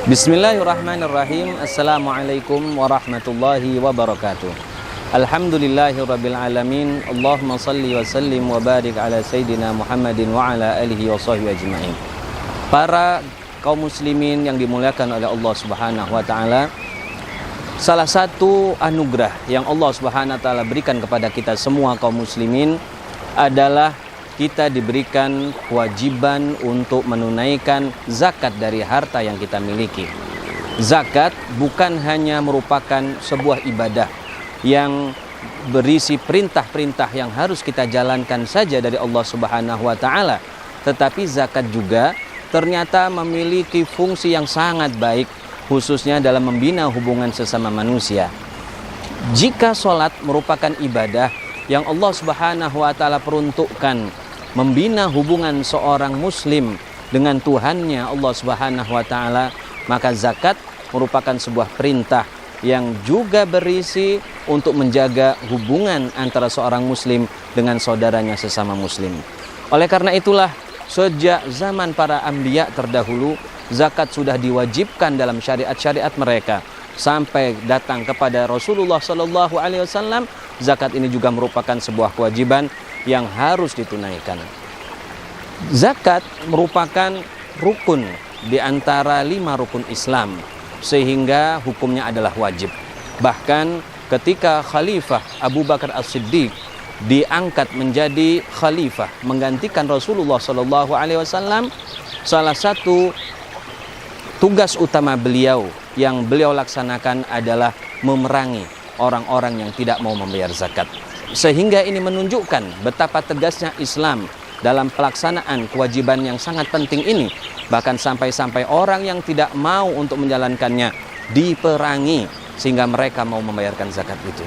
Bismillahirrahmanirrahim. Assalamualaikum warahmatullahi wabarakatuh. Alhamdulillahirabbil alamin. Allahumma shalli wa sallim wa barik ala sayyidina Muhammadin wa ala alihi wa sahbihi ajmain. Para kaum muslimin yang dimuliakan oleh Allah Subhanahu wa taala, salah satu anugerah yang Allah Subhanahu wa taala berikan kepada kita semua kaum muslimin adalah kita diberikan kewajiban untuk menunaikan zakat dari harta yang kita miliki. Zakat bukan hanya merupakan sebuah ibadah yang berisi perintah-perintah yang harus kita jalankan saja dari Allah Subhanahu wa taala, tetapi zakat juga ternyata memiliki fungsi yang sangat baik, khususnya dalam membina hubungan sesama manusia. Jika sholat merupakan ibadah yang Allah Subhanahu wa taala peruntukkan membina hubungan seorang muslim dengan Tuhannya Allah Subhanahu wa taala, maka zakat merupakan sebuah perintah yang juga berisi untuk menjaga hubungan antara seorang muslim dengan saudaranya sesama muslim. Oleh karena itulah sejak zaman para anbiya terdahulu, zakat sudah diwajibkan dalam syariat-syariat mereka. Sampai datang kepada Rasulullah Sallallahu Alaihi Wasallam, zakat ini juga merupakan sebuah kewajiban yang harus ditunaikan. Zakat merupakan rukun di antara 5 rukun Islam, sehingga hukumnya adalah wajib. Bahkan ketika Khalifah Abu Bakar As-Siddiq diangkat menjadi khalifah menggantikan Rasulullah Sallallahu Alaihi Wasallam, salah satu tugas utama beliau yang beliau laksanakan adalah memerangi orang-orang yang tidak mau membayar zakat. Sehingga ini menunjukkan betapa tegasnya Islam dalam pelaksanaan kewajiban yang sangat penting ini. Bahkan sampai-sampai orang yang tidak mau untuk menjalankannya diperangi sehingga mereka mau membayarkan zakat itu.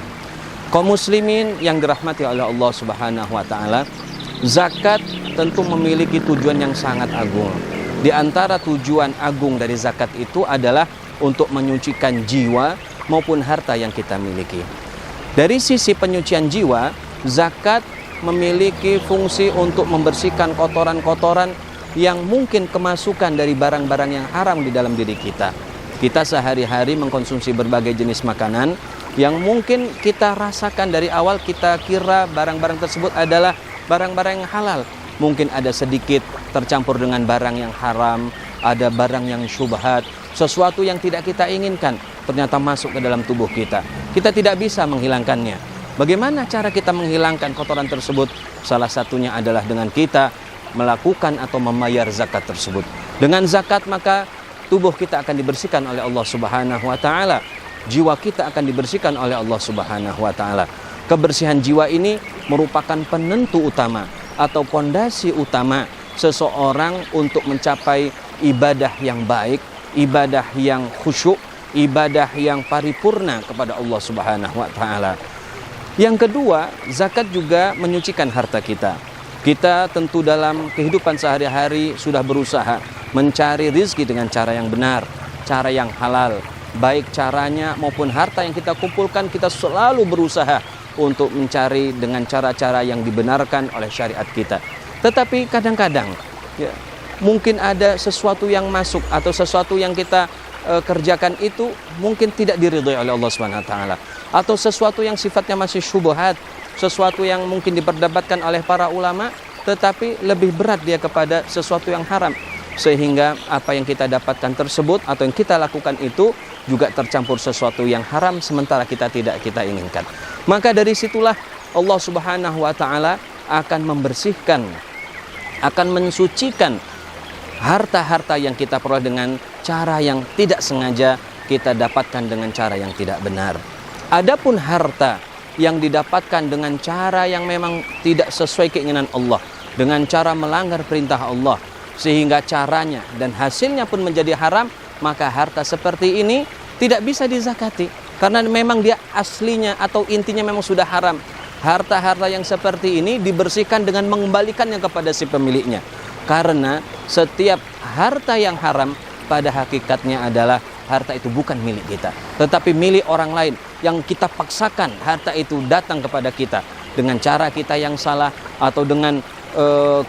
Kaum muslimin yang dirahmati oleh Allah Subhanahu wa taala, zakat tentu memiliki tujuan yang sangat agung. Di antara tujuan agung dari zakat itu adalah untuk menyucikan jiwa maupun harta yang kita miliki. Dari sisi penyucian jiwa, zakat memiliki fungsi untuk membersihkan kotoran-kotoran yang mungkin kemasukan dari barang-barang yang haram di dalam diri kita. Kita sehari-hari mengkonsumsi berbagai jenis makanan yang mungkin kita rasakan dari awal kita kira barang-barang tersebut adalah barang-barang yang halal. Mungkin ada sedikit tercampur dengan barang yang haram, ada barang yang syubhat, sesuatu yang tidak kita inginkan ternyata masuk ke dalam tubuh kita. Kita tidak bisa menghilangkannya. Bagaimana cara kita menghilangkan kotoran tersebut? Salah satunya adalah dengan kita melakukan atau membayar zakat tersebut. Dengan zakat maka tubuh kita akan dibersihkan oleh Allah Subhanahu wa taala. Jiwa kita akan dibersihkan oleh Allah Subhanahu wa taala. Kebersihan jiwa ini merupakan penentu utama atau pondasi utama seseorang untuk mencapai ibadah yang baik, ibadah yang khusyuk, ibadah yang paripurna kepada Allah Subhanahu wa taala. Yang kedua, zakat juga menyucikan harta kita. Kita tentu dalam kehidupan sehari-hari sudah berusaha mencari rizki dengan cara yang benar, cara yang halal. Baik caranya maupun harta yang kita kumpulkan, kita selalu berusaha untuk mencari dengan cara-cara yang dibenarkan oleh syariat kita. Tetapi kadang-kadang mungkin ada sesuatu yang masuk atau sesuatu yang kita kerjakan itu mungkin tidak diridhai oleh Allah Subhanahu wa taala, atau sesuatu yang sifatnya masih syubhat, sesuatu yang mungkin diperdebatkan oleh para ulama, tetapi lebih berat dia kepada sesuatu yang haram, sehingga apa yang kita dapatkan tersebut atau yang kita lakukan itu juga tercampur sesuatu yang haram sementara kita tidak kita inginkan. Maka dari situlah Allah Subhanahu wa taala akan membersihkan, akan mensucikan harta-harta yang kita peroleh dengan cara yang tidak sengaja kita dapatkan dengan cara yang tidak benar. Adapun harta yang didapatkan dengan cara yang memang tidak sesuai keinginan Allah, dengan cara melanggar perintah Allah, sehingga caranya dan hasilnya pun menjadi haram, maka harta seperti ini tidak bisa dizakati karena memang dia aslinya atau intinya memang sudah haram. Harta-harta yang seperti ini dibersihkan dengan mengembalikannya kepada si pemiliknya. Karena setiap harta yang haram pada hakikatnya adalah harta itu bukan milik kita, tetapi milik orang lain yang kita paksakan harta itu datang kepada kita dengan cara kita yang salah, atau dengan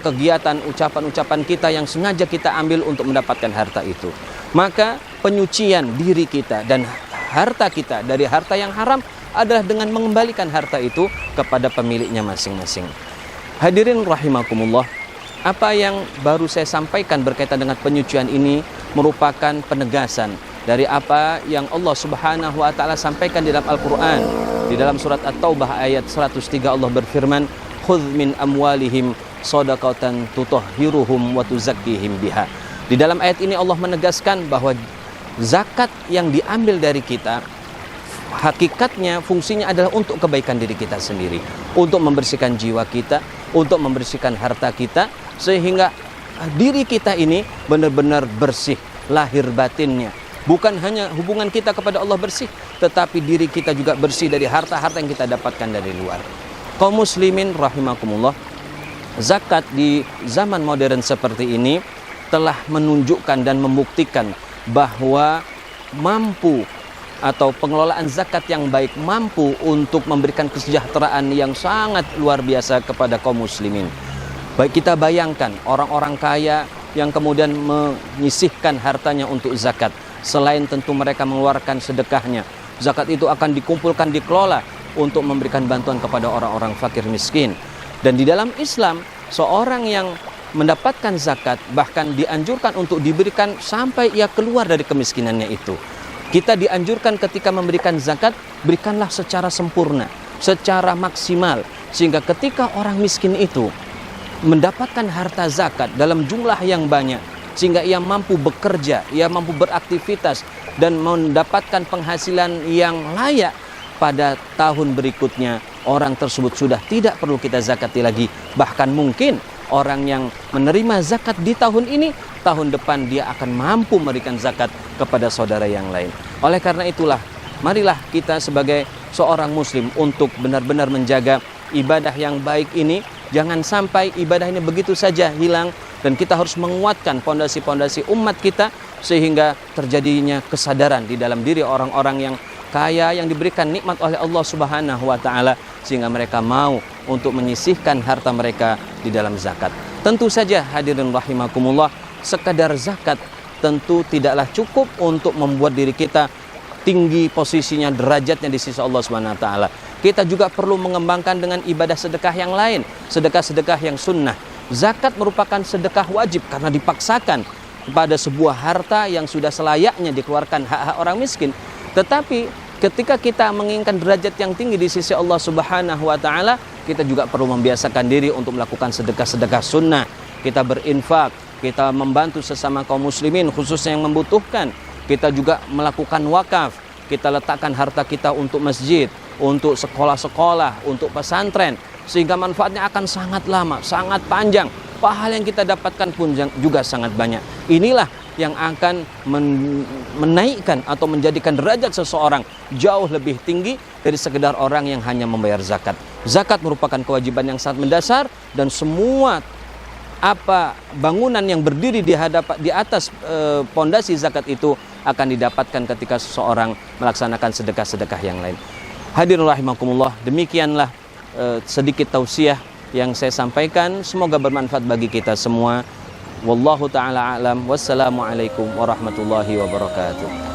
kegiatan ucapan-ucapan kita yang sengaja kita ambil untuk mendapatkan harta itu. Maka penyucian diri kita dan harta kita dari harta yang haram adalah dengan mengembalikan harta itu kepada pemiliknya masing-masing. Hadirin rahimakumullah, apa yang baru saya sampaikan berkaitan dengan penyucian ini merupakan penegasan dari apa yang Allah Subhanahu wa taala sampaikan di dalam Al-Qur'an. Di dalam surat At-Taubah ayat 103 Allah berfirman, "Khudz min amwalihim shadaqatan tutahhiruhum wa tuzakkihim biha." Di dalam ayat ini Allah menegaskan bahwa zakat yang diambil dari kita hakikatnya fungsinya adalah untuk kebaikan diri kita sendiri, untuk membersihkan jiwa kita, untuk membersihkan harta kita, sehingga diri kita ini benar-benar bersih lahir batinnya. Bukan hanya hubungan kita kepada Allah bersih, tetapi diri kita juga bersih dari harta-harta yang kita dapatkan dari luar. Kaum muslimin rahimakumullah, zakat di zaman modern seperti ini telah menunjukkan dan membuktikan bahwa mampu atau pengelolaan zakat yang baik mampu untuk memberikan kesejahteraan yang sangat luar biasa kepada kaum muslimin. Baik, kita bayangkan orang-orang kaya yang kemudian menyisihkan hartanya untuk zakat. Selain tentu mereka mengeluarkan sedekahnya, zakat itu akan dikumpulkan, dikelola untuk memberikan bantuan kepada orang-orang fakir miskin. Dan di dalam Islam, seorang yang mendapatkan zakat bahkan dianjurkan untuk diberikan sampai ia keluar dari kemiskinannya itu. Kita dianjurkan ketika memberikan zakat, berikanlah secara sempurna, secara maksimal, sehingga ketika orang miskin itu mendapatkan harta zakat dalam jumlah yang banyak, sehingga ia mampu bekerja, ia mampu beraktivitas dan mendapatkan penghasilan yang layak, pada tahun berikutnya orang tersebut sudah tidak perlu kita zakati lagi. Bahkan mungkin orang yang menerima zakat di tahun ini, tahun depan dia akan mampu memberikan zakat kepada saudara yang lain. Oleh karena itulah, marilah kita sebagai seorang muslim untuk benar-benar menjaga ibadah yang baik ini. Jangan sampai ibadah ini begitu saja hilang, dan kita harus menguatkan pondasi-pondasi umat kita sehingga terjadinya kesadaran di dalam diri orang-orang yang kaya yang diberikan nikmat oleh Allah Subhanahu wa taala, sehingga mereka mau untuk menyisihkan harta mereka di dalam zakat. Tentu saja hadirin rahimakumullah, sekadar zakat tentu tidaklah cukup untuk membuat diri kita tinggi posisinya, derajatnya di sisi Allah Subhanahu wa taala. Kita juga perlu mengembangkan dengan ibadah sedekah yang lain, sedekah-sedekah yang sunnah. Zakat merupakan sedekah wajib karena dipaksakan pada sebuah harta yang sudah selayaknya dikeluarkan hak-hak orang miskin. Tetapi ketika kita menginginkan derajat yang tinggi di sisi Allah Subhanahu wa taala, kita juga perlu membiasakan diri untuk melakukan sedekah-sedekah sunnah. Kita berinfak, kita membantu sesama kaum muslimin khususnya yang membutuhkan. Kita juga melakukan wakaf, kita letakkan harta kita untuk masjid, untuk sekolah-sekolah, untuk pesantren, sehingga manfaatnya akan sangat lama, sangat panjang. Pahala yang kita dapatkan pun juga sangat banyak. Inilah yang akan menaikkan atau menjadikan derajat seseorang jauh lebih tinggi dari sekedar orang yang hanya membayar zakat. Zakat merupakan kewajiban yang sangat mendasar, dan semua bangunan yang berdiri di atas pondasi zakat itu akan didapatkan ketika seseorang melaksanakan sedekah-sedekah yang lain. Hadirin rahimakumullah, demikianlah sedikit tausiah yang saya sampaikan, semoga bermanfaat bagi kita semua. Wallahu ta'ala a'lam. Wassalamualaikum warahmatullahi wabarakatuh.